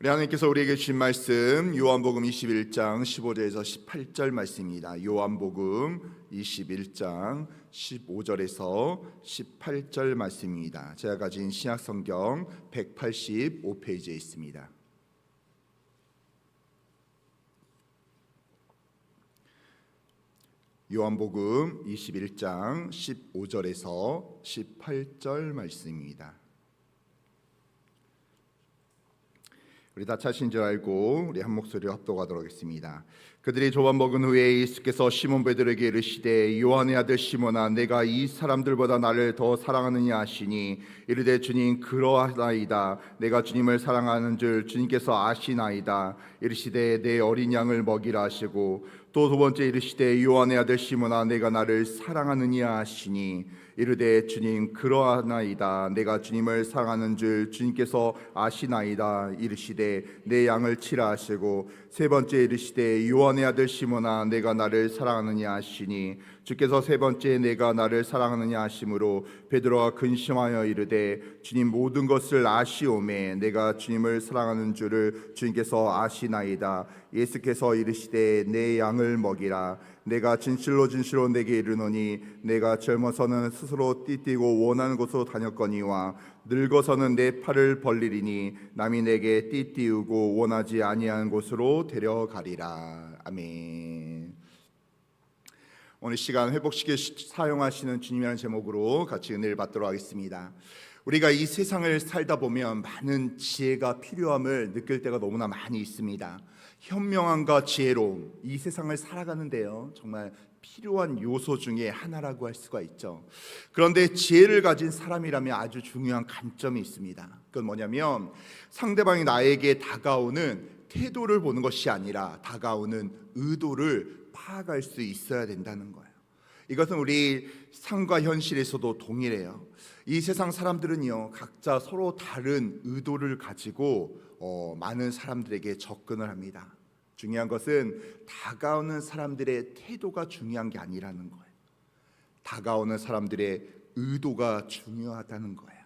우리 하나님께서 우리에게 주신 말씀 요한복음 21장 15절에서 18절 말씀입니다. 요한복음 21장 15절에서 18절 말씀입니다. 제가 가진 신약성경 185페이지에 있습니다. 요한복음 21장 15절에서 18절 말씀입니다. 우리 다 차신 줄 알고 우리 한 목소리로 합독하도록 하겠습니다. 그들이 조반 먹은 후에 예수께서 시몬 베드로에게 이르시되 요한의 아들 시몬아 내가 이 사람들보다 나를 더 사랑하느냐 하시니 이르되 주님 그러하나이다. 내가 주님을 사랑하는 줄 주님께서 아시나이다. 이르시되 내 어린 양을 먹이라 하시고 또 두 번째 이르시되 요한의 아들 시몬아 내가 나를 사랑하느냐 하시니 이르되 주님 그러하나이다. 내가 주님을 사랑하는 줄 주님께서 아시나이다. 이르시되 내 양을 치라 하시고 세 번째 이르시되 요한의 아들 시몬아 내가 나를 사랑하느냐 하시니 주께서 세 번째 내가 나를 사랑하느냐 하심으로 베드로가 근심하여 이르되 주님 모든 것을 아시오매 내가 주님을 사랑하는 줄을 주님께서 아시나이다. 예수께서 이르시되 내 양을 먹이라. 내가 진실로 진실로 내게 이르노니 내가 젊어서는 스스로 띠띠고 원하는 곳으로 다녔거니와 늙어서는 내 팔을 벌리리니 남이 내게 띠띠우고 원하지 아니하는 곳으로 데려가리라. 아멘. 오늘 시간 회복시켜 사용하시는 주님이라는 제목으로 같이 은혜를 받도록 하겠습니다. 우리가 이 세상을 살다 보면 많은 지혜가 필요함을 느낄 때가 너무나 많이 있습니다. 현명함과 지혜로움, 이 세상을 살아가는데요 정말 필요한 요소 중에 하나라고 할 수가 있죠. 그런데 지혜를 가진 사람이라면 아주 중요한 관점이 있습니다. 그건 뭐냐면 상대방이 나에게 다가오는 태도를 보는 것이 아니라 다가오는 의도를 파악할 수 있어야 된다는 거예요. 이것은 우리 삶과 현실에서도 동일해요. 이 세상 사람들은요 각자 서로 다른 의도를 가지고 많은 사람들에게 접근을 합니다. 중요한 것은 다가오는 사람들의 태도가 중요한 게 아니라는 거예요. 다가오는 사람들의 의도가 중요하다는 거예요.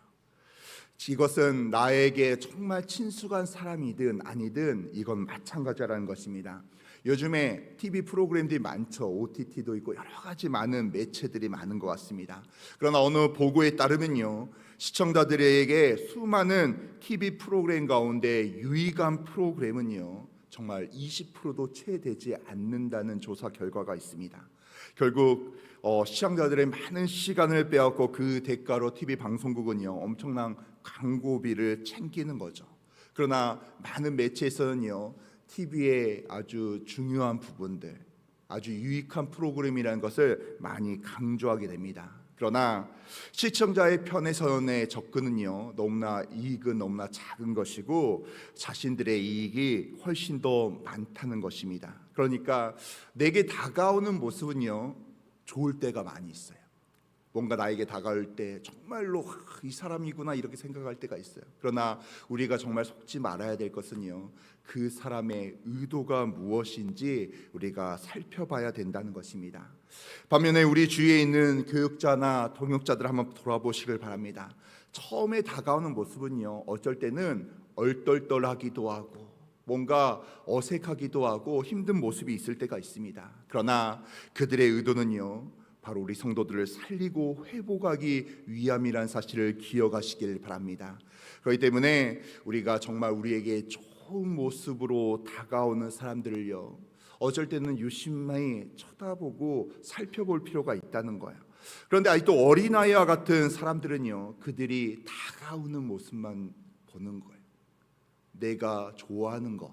이것은 나에게 정말 친숙한 사람이든 아니든 이건 마찬가지라는 것입니다. 요즘에 TV 프로그램들이 많죠. OTT도 있고 여러 가지 많은 매체들이 많은 것 같습니다. 그러나 어느 보고에 따르면요 시청자들에게 수많은 TV 프로그램 가운데 유익한 프로그램은요 정말 20%도 채 되지 않는다는 조사 결과가 있습니다. 결국 시청자들의 많은 시간을 빼앗고 그 대가로 TV 방송국은요 엄청난 광고비를 챙기는 거죠. 그러나 많은 매체에서는요 TV의 아주 중요한 부분들, 아주 유익한 프로그램이라는 것을 많이 강조하게 됩니다. 그러나 시청자의 편에서의 접근은요 너무나 이익은 너무나 작은 것이고 자신들의 이익이 훨씬 더 많다는 것입니다. 그러니까 내게 다가오는 모습은요 좋을 때가 많이 있어요. 뭔가 나에게 다가올 때 정말로 이 사람이구나 이렇게 생각할 때가 있어요. 그러나 우리가 정말 속지 말아야 될 것은요 그 사람의 의도가 무엇인지 우리가 살펴봐야 된다는 것입니다. 반면에 우리 주위에 있는 교육자나 동역자들 한번 돌아보시길 바랍니다. 처음에 다가오는 모습은요 어쩔 때는 얼떨떨하기도 하고 뭔가 어색하기도 하고 힘든 모습이 있을 때가 있습니다. 그러나 그들의 의도는요 바로 우리 성도들을 살리고 회복하기 위함이라는 사실을 기억하시길 바랍니다. 그렇기 때문에 우리가 정말 우리에게 좋은 모습으로 다가오는 사람들을요 어쩔 때는 유심히 쳐다보고 살펴볼 필요가 있다는 거예요. 그런데 아직도 어린아이와 같은 사람들은요 그들이 다가오는 모습만 보는 거예요. 내가 좋아하는 것,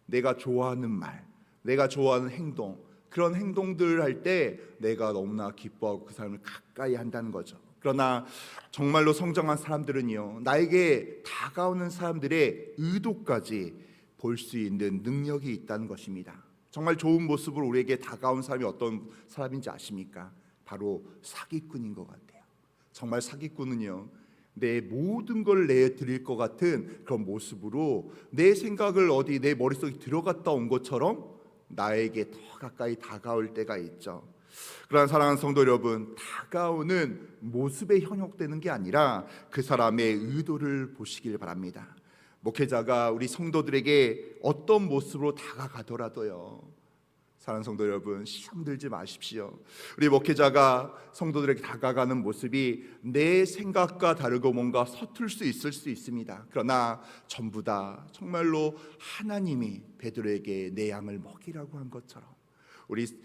내가 좋아하는 말, 내가 좋아하는 행동, 그런 행동들을 할 때 내가 너무나 기뻐하고 그 사람을 가까이 한다는 거죠. 그러나 정말로 성장한 사람들은요 나에게 다가오는 사람들의 의도까지 볼 수 있는 능력이 있다는 것입니다. 정말 좋은 모습으로 우리에게 다가온 사람이 어떤 사람인지 아십니까? 바로 사기꾼인 것 같아요. 정말 사기꾼은요 내 모든 걸 내드릴 것 같은 그런 모습으로 내 생각을 어디 내 머릿속에 들어갔다 온 것처럼 나에게 더 가까이 다가올 때가 있죠. 그러나 사랑하는 성도 여러분, 다가오는 모습에 현혹되는 게 아니라 그 사람의 의도를 보시길 바랍니다. 목회자가 우리 성도들에게 어떤 모습으로 다가가더라도요, 사랑하는 성도 여러분, 시험 들지 마십시오. 우리 목회자가 성도들에게 다가가는 모습이 내 생각과 다르고 뭔가 서툴 수 있습니다. 그러나 전부 다 정말로 하나님이 베드로에게 내 양을 먹이라고 한 것처럼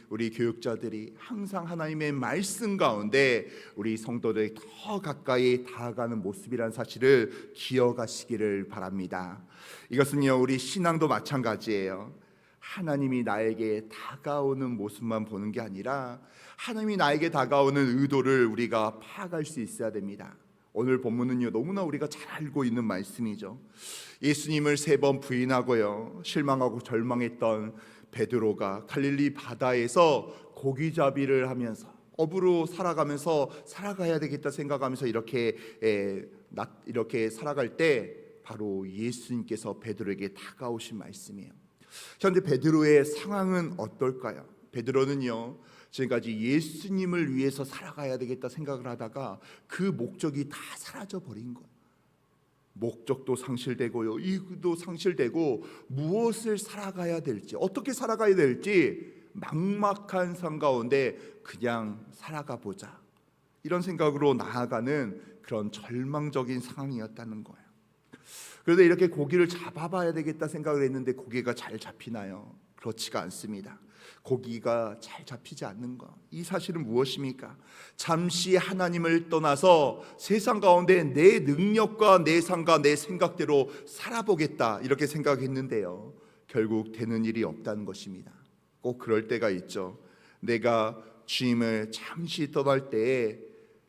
우리 교육자들이 항상 하나님의 말씀 가운데 우리 성도들에게 더 가까이 다가가는 모습이라는 사실을 기억하시기를 바랍니다. 이것은요, 우리 신앙도 마찬가지예요. 하나님이 나에게 다가오는 모습만 보는 게 아니라 하나님이 나에게 다가오는 의도를 우리가 파악할 수 있어야 됩니다. 오늘 본문은요, 너무나 우리가 잘 알고 있는 말씀이죠. 예수님을 3번 부인하고요, 실망하고 절망했던 베드로가 갈릴리 바다에서 고기잡이를 하면서 어부로 살아가면서 살아가야 되겠다 생각하면서 이렇게 살아갈 때 바로 예수님께서 베드로에게 다가오신 말씀이에요. 현재 베드로의 상황은 어떨까요? 베드로는요, 지금까지 예수님을 위해서 살아가야 되겠다 생각을 하다가 그 목적이 다 사라져 버린 거예요. 목적도 상실되고요, 이유도 상실되고, 무엇을 살아가야 될지, 어떻게 살아가야 될지 막막한 삶 가운데 그냥 살아가 보자, 이런 생각으로 나아가는 그런 절망적인 상황이었다는 거예요. 그런데 이렇게 고기를 잡아봐야 되겠다 생각을 했는데 고기가 잘 잡히나요? 그렇지가 않습니다. 고기가 잘 잡히지 않는 것, 이 사실은 무엇입니까? 잠시 하나님을 떠나서 세상 가운데 내 능력과 내 삶과 내 생각대로 살아보겠다, 이렇게 생각했는데요, 결국 되는 일이 없다는 것입니다. 꼭 그럴 때가 있죠. 내가 주님을 잠시 떠날 때에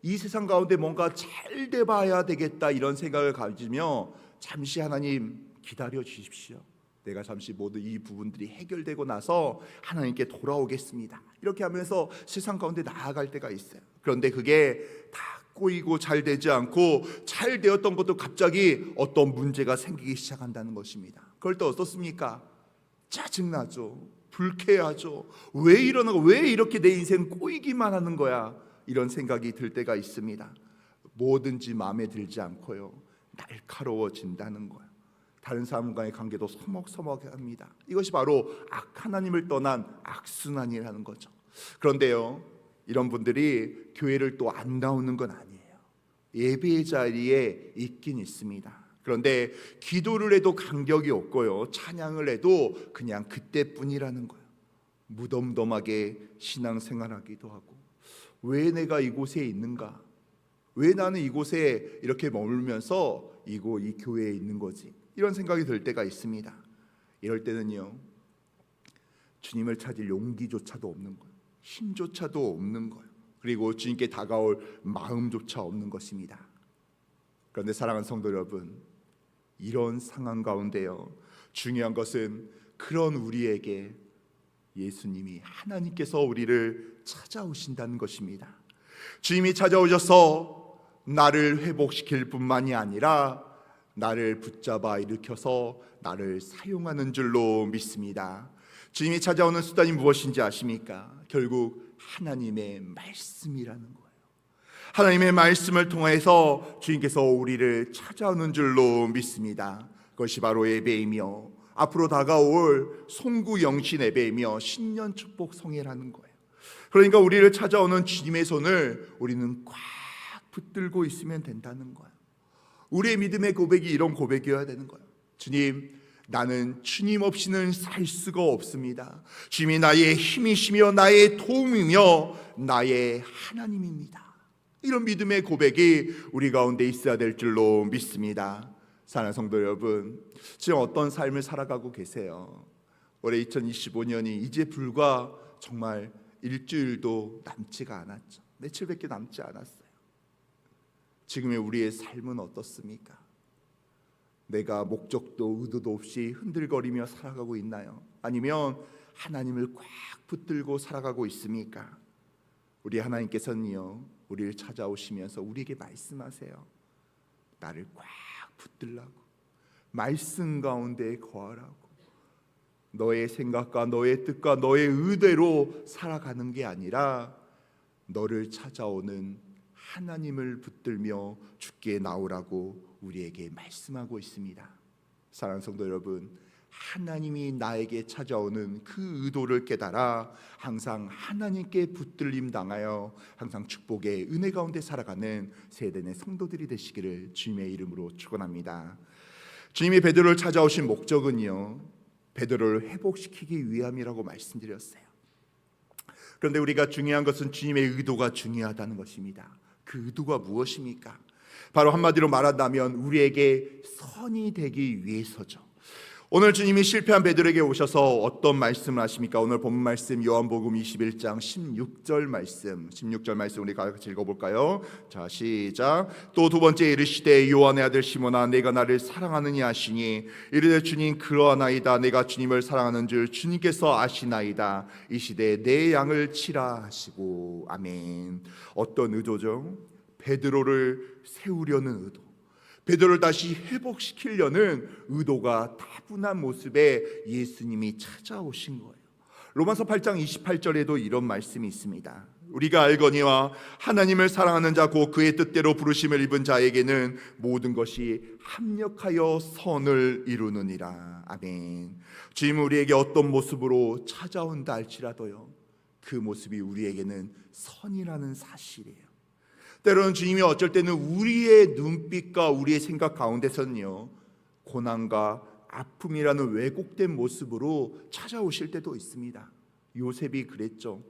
이 세상 가운데 뭔가 잘 돼봐야 되겠다, 이런 생각을 가지며 잠시 하나님 기다려 주십시오, 내가 잠시 모두 이 부분들이 해결되고 나서 하나님께 돌아오겠습니다, 이렇게 하면서 세상 가운데 나아갈 때가 있어요. 그런데 그게 다 꼬이고 잘 되지 않고, 잘 되었던 것도 갑자기 어떤 문제가 생기기 시작한다는 것입니다. 그럴 때 어떻습니까? 짜증나죠, 불쾌하죠. 왜 이러는 거야? 왜 이렇게 내 인생 꼬이기만 하는 거야? 이런 생각이 들 때가 있습니다. 뭐든지 마음에 들지 않고요, 날카로워진다는 거예요. 다른 사람과의 관계도 서먹서먹합니다. 이것이 바로 하나님을 떠난 악순환이라는 거죠. 그런데요, 이런 분들이 교회를 또 안 나오는 건 아니에요. 예배의 자리에 있긴 있습니다. 그런데 기도를 해도 간격이 없고요, 찬양을 해도 그냥 그때뿐이라는 거예요. 무덤덤하게 신앙생활하기도 하고, 왜 내가 이곳에 있는가? 왜 나는 이곳에 이렇게 머물면서 이 교회에 있는 거지? 이런 생각이 들 때가 있습니다. 이럴 때는요, 주님을 찾을 용기조차도 없는 거예요. 힘조차도 없는 거예요. 그리고 주님께 다가올 마음조차 없는 것입니다. 그런데 사랑하는 성도 여러분, 이런 상황 가운데요, 중요한 것은 그런 우리에게 예수님이, 하나님께서 우리를 찾아오신다는 것입니다. 주님이 찾아오셔서 나를 회복시킬 뿐만이 아니라 나를 붙잡아 일으켜서 나를 사용하는 줄로 믿습니다. 주님이 찾아오는 수단이 무엇인지 아십니까? 결국 하나님의 말씀이라는 거예요. 하나님의 말씀을 통해서 주님께서 우리를 찾아오는 줄로 믿습니다. 그것이 바로 예배이며 앞으로 다가올 송구영신 예배이며 신년 축복 성회라는 거예요. 그러니까 우리를 찾아오는 주님의 손을 우리는 꽉 붙들고 있으면 된다는 거예요. 우리의 믿음의 고백이 이런 고백이어야 되는 거예요. 주님, 나는 주님 없이는 살 수가 없습니다. 주님이 나의 힘이시며 나의 도움이며 나의 하나님입니다. 이런 믿음의 고백이 우리 가운데 있어야 될 줄로 믿습니다. 사랑하는 성도 여러분, 지금 어떤 삶을 살아가고 계세요? 올해 2025년이 이제 불과 정말 일주일도 남지가 않았죠. 며칠밖에 남지 않았어요. 지금의 우리의 삶은 어떻습니까? 내가 목적도 의도도 없이 흔들거리며 살아가고 있나요? 아니면 하나님을 꽉 붙들고 살아가고 있습니까? 우리 하나님께서는요, 우리를 찾아오시면서 우리에게 말씀하세요. 나를 꽉 붙들라고, 말씀 가운데 거하라고. 너의 생각과 너의 뜻과 너의 의대로 살아가는 게 아니라 너를 찾아오는 하나님을 붙들며 주께 나오라고 우리에게 말씀하고 있습니다. 사랑하는 성도 여러분, 하나님이 나에게 찾아오는 그 의도를 깨달아 항상 하나님께 붙들림 당하여 항상 축복의 은혜 가운데 살아가는 세대의 성도들이 되시기를 주님의 이름으로 축원합니다. 주님이 베드로를 찾아오신 목적은요, 베드로를 회복시키기 위함이라고 말씀드렸어요. 그런데 우리가 중요한 것은 주님의 의도가 중요하다는 것입니다. 그 의도가 무엇입니까? 바로 한마디로 말한다면 우리에게 선이 되기 위해서죠. 오늘 주님이 실패한 베드로에게 오셔서 어떤 말씀을 하십니까? 오늘 본문 말씀 요한복음 21장 16절 말씀 우리 같이 읽어볼까요? 자, 시작. 또 두 번째 이르시되 요한의 아들 시몬아 내가 나를 사랑하느냐 하시니 이르되 주님 그러하나이다. 내가 주님을 사랑하는 줄 주님께서 아시나이다. 이 시대에 내 양을 치라 하시고. 아멘. 어떤 의도죠? 베드로를 세우려는 의도, 베드로를 다시 회복시키려는 의도가 다분한 모습에 예수님이 찾아오신 거예요. 로마서 8장 28절에도 이런 말씀이 있습니다. 우리가 알거니와 하나님을 사랑하는 자 곧 그의 뜻대로 부르심을 입은 자에게는 모든 것이 합력하여 선을 이루느니라. 아멘. 주님은 우리에게 어떤 모습으로 찾아온다 할지라도요, 그 모습이 우리에게는 선이라는 사실이에요. 때로는 주님이 어쩔 때는 우리의 눈빛과 우리의 생각 가운데서는요, 고난과 아픔이라는 왜곡된 모습으로 찾아오실 때도 있습니다. 요셉이 그랬죠.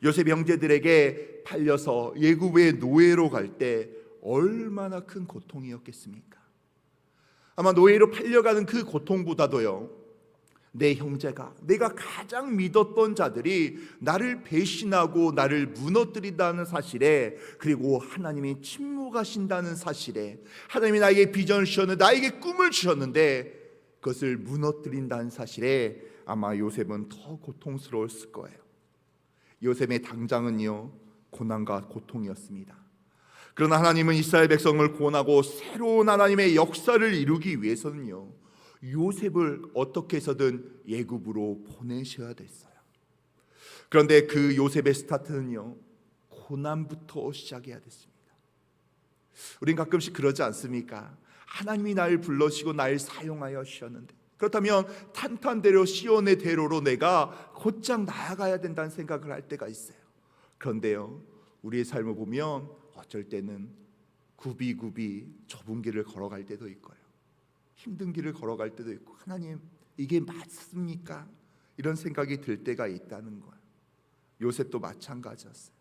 요셉 형제들에게 팔려서 애굽의 노예로 갈 때 얼마나 큰 고통이었겠습니까? 아마 노예로 팔려가는 그 고통보다도요, 내 형제가, 내가 가장 믿었던 자들이 나를 배신하고 나를 무너뜨린다는 사실에, 그리고 하나님이 침묵하신다는 사실에, 하나님이 나에게 비전을 주셨는데, 나에게 꿈을 주셨는데 그것을 무너뜨린다는 사실에 아마 요셉은 더 고통스러웠을 거예요. 요셉의 당장은요, 고난과 고통이었습니다. 그러나 하나님은 이스라엘 백성을 구원하고 새로운 하나님의 역사를 이루기 위해서는요, 요셉을 어떻게 해서든 애굽으로 보내셔야 됐어요. 그런데 그 요셉의 스타트는요, 고난부터 시작해야 됐습니다. 우린 가끔씩 그러지 않습니까? 하나님이 나를 불러시고 나를 사용하여 주셨는데, 그렇다면 탄탄대로 시온의 대로로 내가 곧장 나아가야 된다는 생각을 할 때가 있어요. 그런데요, 우리의 삶을 보면 어쩔 때는 굽이굽이 좁은 길을 걸어갈 때도 있고요, 힘든 길을 걸어갈 때도 있고, 하나님 이게 맞습니까? 이런 생각이 들 때가 있다는 거예요. 요셉도 마찬가지였어요.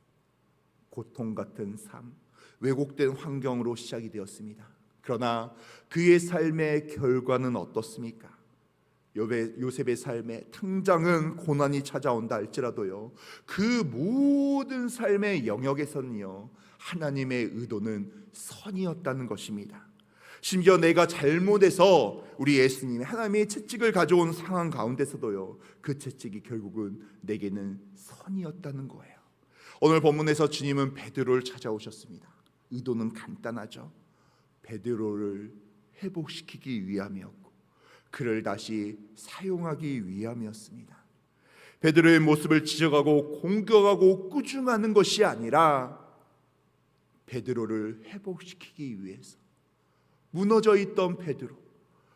고통 같은 삶, 왜곡된 환경으로 시작이 되었습니다. 그러나 그의 삶의 결과는 어떻습니까? 요셉의 삶에 당장은 고난이 찾아온다 할지라도요, 그 모든 삶의 영역에서는요, 하나님의 의도는 선이었다는 것입니다. 심지어 내가 잘못해서 우리 예수님이 하나님의 채찍을 가져온 상황 가운데서도요, 그 채찍이 결국은 내게는 선이었다는 거예요. 오늘 본문에서 주님은 베드로를 찾아오셨습니다. 의도는 간단하죠. 베드로를 회복시키기 위함이었고, 그를 다시 사용하기 위함이었습니다. 베드로의 모습을 지적하고 공격하고 꾸중하는 것이 아니라 베드로를 회복시키기 위해서, 무너져 있던 베드로,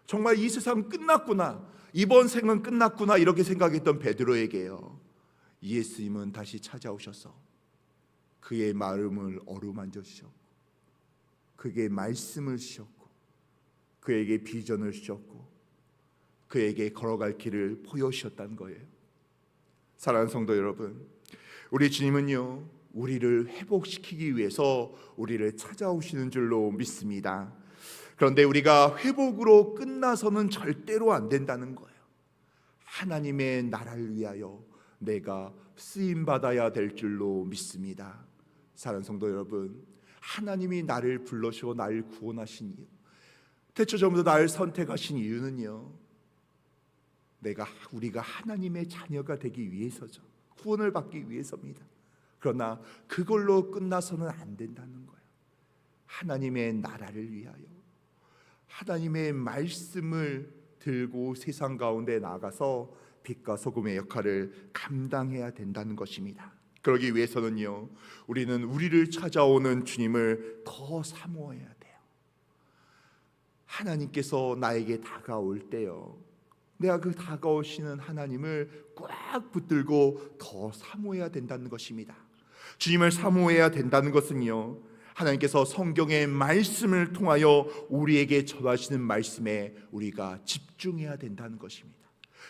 정말 이 세상 끝났구나, 이번 생은 끝났구나 이렇게 생각했던 베드로에게요, 예수님은 다시 찾아오셔서 그의 마음을 어루만져 주셨고, 그에게 말씀을 주셨고, 그에게 비전을 주셨고, 그에게 걸어갈 길을 보여주셨다는 거예요. 사랑하는 성도 여러분, 우리 주님은요, 우리를 회복시키기 위해서 우리를 찾아오시는 줄로 믿습니다. 그런데 우리가 회복으로 끝나서는 절대로 안 된다는 거예요. 하나님의 나라를 위하여 내가 쓰임받아야 될 줄로 믿습니다. 사랑하는 성도 여러분, 하나님이 나를 불러시고 나를 구원하신 이유, 태초전부터 나를 선택하신 이유는요, 우리가 하나님의 자녀가 되기 위해서죠. 구원을 받기 위해서입니다. 그러나 그걸로 끝나서는 안 된다는 거예요. 하나님의 나라를 위하여, 하나님의 말씀을 들고 세상 가운데 나가서 빛과 소금의 역할을 감당해야 된다는 것입니다. 그러기 위해서는요, 우리는 우리를 찾아오는 주님을 더 사모해야 돼요. 하나님께서 나에게 다가올 때요, 내가 그 다가오시는 하나님을 꽉 붙들고 더 사모해야 된다는 것입니다. 주님을 사모해야 된다는 것은요, 하나님께서 성경의 말씀을 통하여 우리에게 전하시는 말씀에 우리가 집중해야 된다는 것입니다.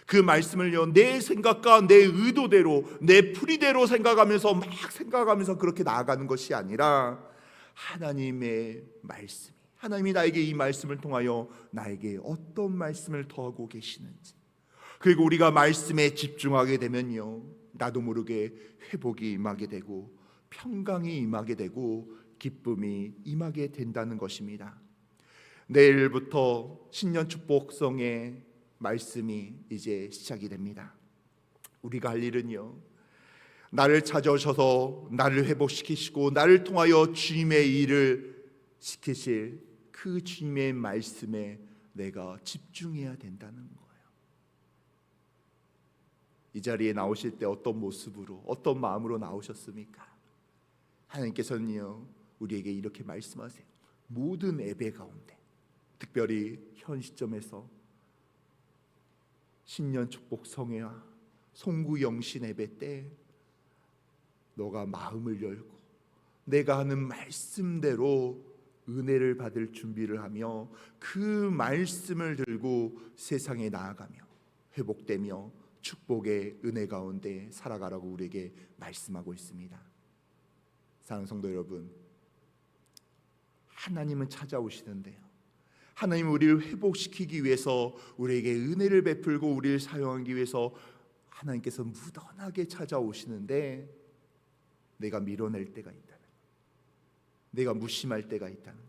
그 말씀을요, 내 생각과 내 의도대로, 내 풀이대로 생각하면서 그렇게 나아가는 것이 아니라 하나님의 말씀, 하나님이 나에게 이 말씀을 통하여 나에게 어떤 말씀을 더하고 계시는지, 그리고 우리가 말씀에 집중하게 되면요, 나도 모르게 회복이 임하게 되고 평강이 임하게 되고 기쁨이 임하게 된다는 것입니다. 내일부터 신년 축복성의 말씀이 이제 시작이 됩니다. 우리가 할 일은요, 나를 찾아오셔서 나를 회복시키시고 나를 통하여 주님의 일을 시키실 그 주님의 말씀에 내가 집중해야 된다는 거예요. 이 자리에 나오실 때 어떤 모습으로, 어떤 마음으로 나오셨습니까? 하나님께서는요, 우리에게 이렇게 말씀하세요. 모든 예배 가운데, 특별히 현 시점에서 신년 축복 성회와 송구 영신 예배 때 너가 마음을 열고 내가 하는 말씀대로 은혜를 받을 준비를 하며 그 말씀을 들고 세상에 나아가며 회복되며 축복의 은혜 가운데 살아가라고 우리에게 말씀하고 있습니다. 사랑하는 성도 여러분, 하나님은 찾아오시는데요, 하나님은 우리를 회복시키기 위해서 우리에게 은혜를 베풀고 우리를 사용하기 위해서 하나님께서 무던하게 찾아오시는데, 내가 밀어낼 때가 있다는 것, 내가 무심할 때가 있다는 것,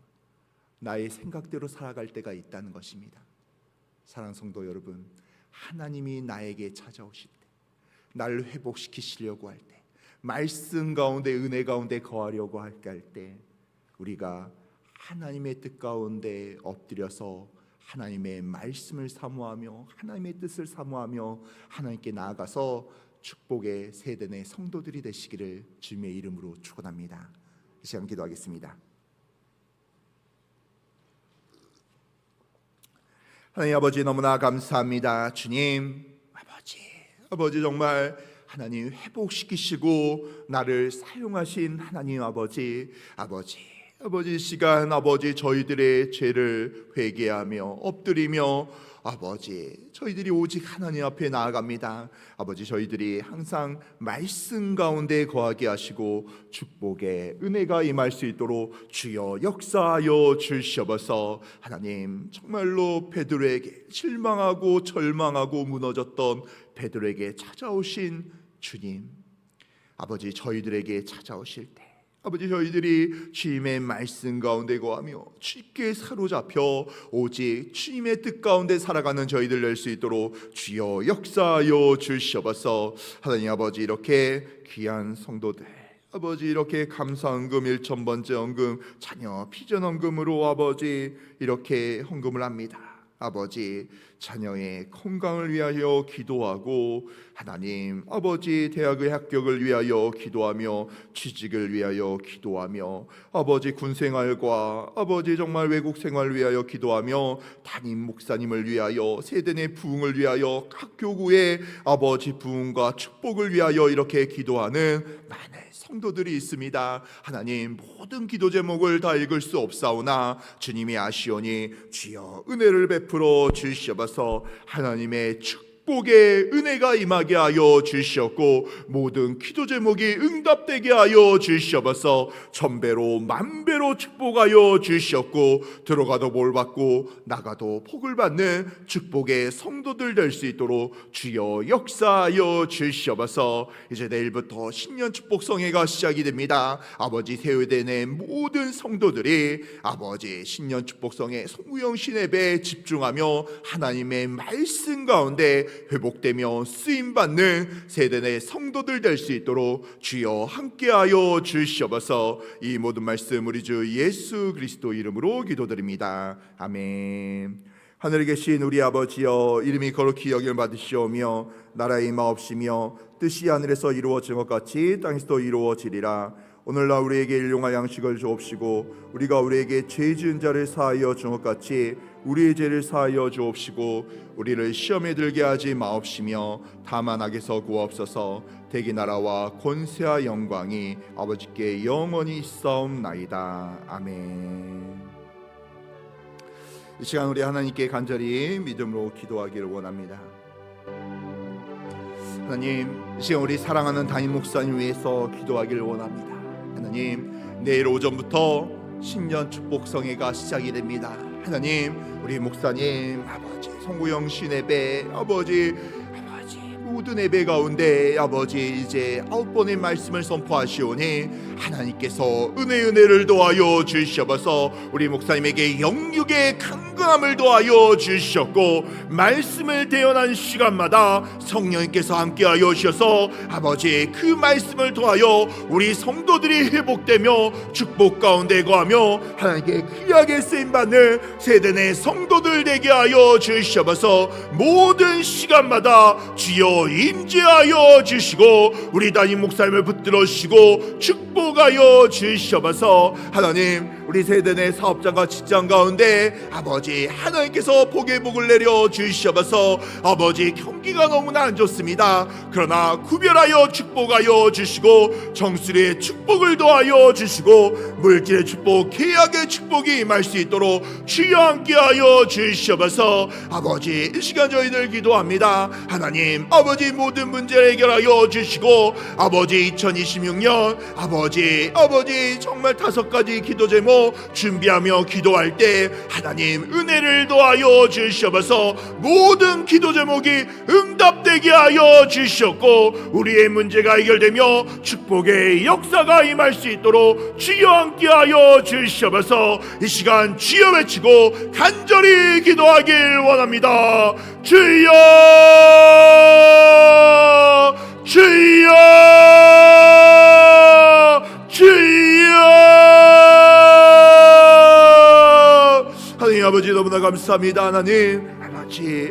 나의 생각대로 살아갈 때가 있다는 것입니다. 사랑하는 성도 여러분, 하나님이 나에게 찾아오실 때, 나를 회복시키시려고 할 때, 말씀 가운데 은혜 가운데 거하려고 할 때, 우리가 하나님의 뜻 가운데 엎드려서 하나님의 말씀을 사모하며 하나님의 뜻을 사모하며 하나님께 나아가서 축복의 세대의 성도들이 되시기를 주님의 이름으로 축원합니다. 이 시간 기도하겠습니다. 하나님 아버지, 너무나 감사합니다. 주님, 아버지 정말 하나님 회복시키시고 나를 사용하신 하나님 아버지, 아버지 시간 아버지 저희들의 죄를 회개하며 엎드리며 아버지 저희들이 오직 하나님 앞에 나아갑니다. 아버지 저희들이 항상 말씀 가운데 거하게 하시고 축복의 은혜가 임할 수 있도록 주여 역사하여 주시옵소서. 하나님 정말로 베드로에게 실망하고 절망하고 무너졌던 베드로에게 찾아오신 주님, 아버지 저희들에게 찾아오실 때 아버지 저희들이 주님의 말씀 가운데 거하며 주께 사로잡혀 오직 주님의 뜻 가운데 살아가는 저희들 될 수 있도록 주여 역사하여 주시옵소서. 하나님 아버지 이렇게 귀한 성도들 아버지 이렇게 감사헌금 1,000번째 헌금 자녀 피전헌금으로 아버지 이렇게 헌금을 합니다. 아버지 자녀의 건강을 위하여 기도하고 하나님 아버지 대학의 합격을 위하여 기도하며 취직을 위하여 기도하며 아버지 군생활과 아버지 정말 외국생활을 위하여 기도하며 담임 목사님을 위하여 세대 내 부흥을 위하여 각 교구의 아버지 부흥과 축복을 위하여 이렇게 기도하는 많은 성도들이 있습니다. 하나님 모든 기도 제목을 다 읽을 수 없사오나 주님이 아시오니 주여 은혜를 베풀어 주시옵소서. 하나님의 축복의 은혜가 임하게 하여 주시옵고 모든 기도 제목이 응답되게 하여 주시옵소서. 천배로 만배로 축복하여 주시옵고 들어가도 볼 받고 나가도 복을 받는 축복의 성도들 될 수 있도록 주여 역사하여 주시옵소서. 이제 내일부터 신년 축복성회가 시작이 됩니다. 아버지 세회대 내 모든 성도들이 아버지 신년 축복성회 송구영신 예배에 집중하며 하나님의 말씀 가운데 회복되며 쓰임받는 세대 내 성도들 될 수 있도록 주여 함께하여 주시옵소서. 이 모든 말씀 우리 주 예수 그리스도 이름으로 기도드립니다. 아멘. 하늘에 계신 우리 아버지여, 이름이 거룩히 여김을 받으시오며 나라의 임하옵시며 뜻이 하늘에서 이루어진 것 같이 땅에서도 이루어지리라. 오늘날 우리에게 일용할 양식을 주옵시고 우리가 우리에게 죄 지은 자를 사하여 준 것 같이 우리의 죄를 사하여 주옵시고 우리를 시험에 들게 하지 마옵시며 다만 악에서 구하옵소서. 대기 나라와 권세와 영광이 아버지께 영원히 있사옵나이다. 아멘. 이 시간 우리 하나님께 간절히 믿음으로 기도하기를 원합니다. 하나님, 이 시간 우리 사랑하는 담임 목사님 위해서 기도하기를 원합니다. 하나님, 내일 오전부터 신년 축복성회가 시작이 됩니다. 하나님, 우리 목사님, 아버지 송구영 신 예배, 아버지 모든 예배 가운데 아버지 이제 9번의 말씀을 선포하시오니 하나님께서 은혜를 더하여 주시옵소서. 우리 목사님에게 영육의 강건함을 더하여 주셨고 말씀을 대언한 시간마다 성령님께서 함께하여 주셔서 아버지 그 말씀을 통하여 우리 성도들이 회복되며 축복 가운데 거하며 하나님께 귀하게 쓰임받는 세대 내 성도들 되게 하여 주시옵소서. 모든 시간마다 주여 임재하여 주시고 우리 담임 목사님을 붙들어 주시고 축복하여 주시옵소서. 하나님, 우리 세대 내 사업장과 직장 가운데 아버지 하나님께서 복의 복을 내려 주시옵소서. 아버지 경기가 너무나 안 좋습니다. 그러나 구별하여 축복하여 주시고 정수리의 축복을 더하여 주시고 물질의 축복, 계약의 축복이 임할 수 있도록 주여 함께하여 주시옵소서. 아버지 이 시간 저희들 기도합니다. 하나님, 아버지 모든 문제를 해결하여 주시고 아버지 2026년 아버지 정말 5가지 기도 제목 준비하며 기도할 때 하나님 은혜를 더하여 주시옵소서. 모든 기도 제목이 응답되게 하여 주시옵고 우리의 문제가 해결되며 축복의 역사가 임할 수 있도록 주여 함께하여 주시옵소서. 이 시간 주여 외치고 간절히 기도하길 원합니다. 주여 주여 주여. 하나님 아버지 너무나 감사합니다. 하나님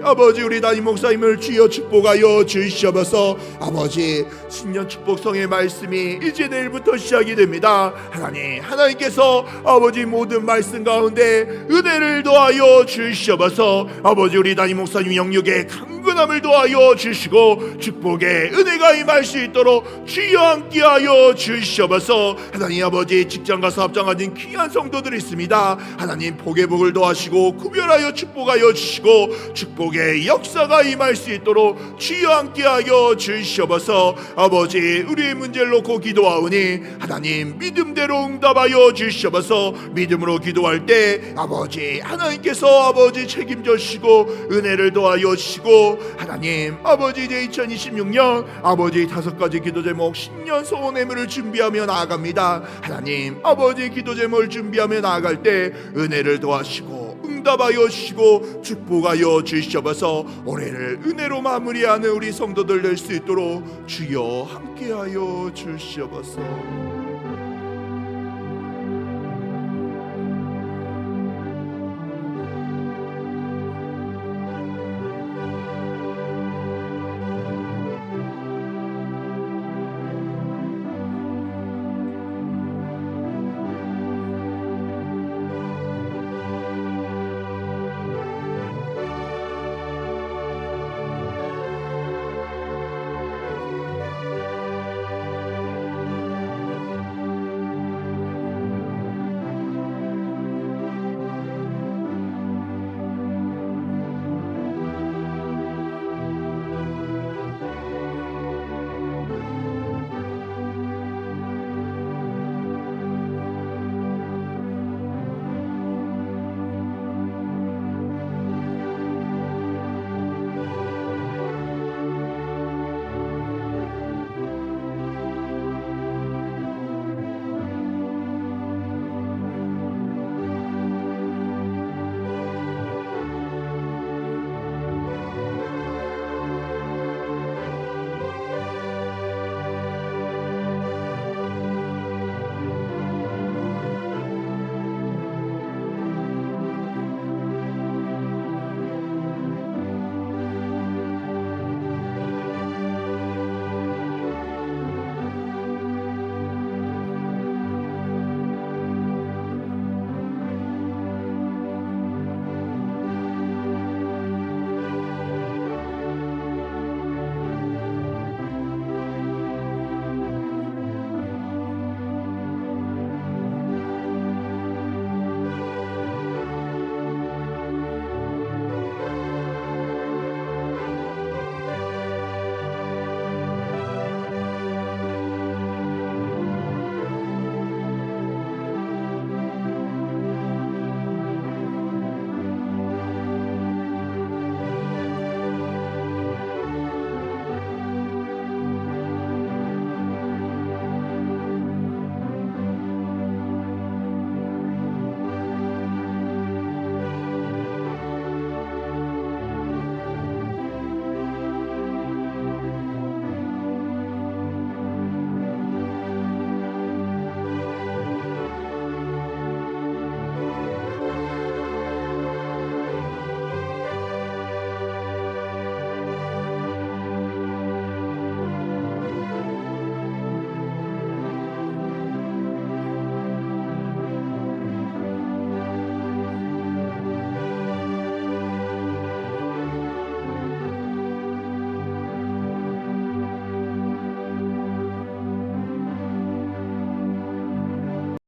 아버지 우리 담임 목사님을 주여 축복하여 주시옵소서. 아버지 신년 축복성의 말씀이 이제 내일부터 시작이 됩니다. 하나님께서 아버지 모든 말씀 가운데 은혜를 더하여 주시옵소서. 아버지 우리 담임 목사님 영육에 강건함을 더하여 주시고 축복의 은혜가 임할 수 있도록 주여 함께하여 주시옵소서. 하나님 아버지 직장과 사업장 가진 귀한 성도들이 있습니다. 하나님 복의 복을 더하시고 구별하여 축복하여 주시고 축복의 역사가 임할 수 있도록 주여 함께하여 주시옵소서. 아버지 우리의 문제를 놓고 기도하오니 하나님 믿음대로 응답하여 주시옵소서. 믿음으로 기도할 때 아버지 하나님께서 아버지 책임져 주시고 은혜를 더하여 주시고 하나님 아버지 이제 2026년 아버지 5가지 기도 제목 신년 소원 예물을 준비하며 나아갑니다. 하나님 아버지 기도 제목을 준비하며 나아갈 때 은혜를 더하시고 응답하여 주시고 축복하여 주시옵소서. 올해를 은혜로 마무리하는 우리 성도들 될 수 있도록 주여 함께하여 주시옵소서.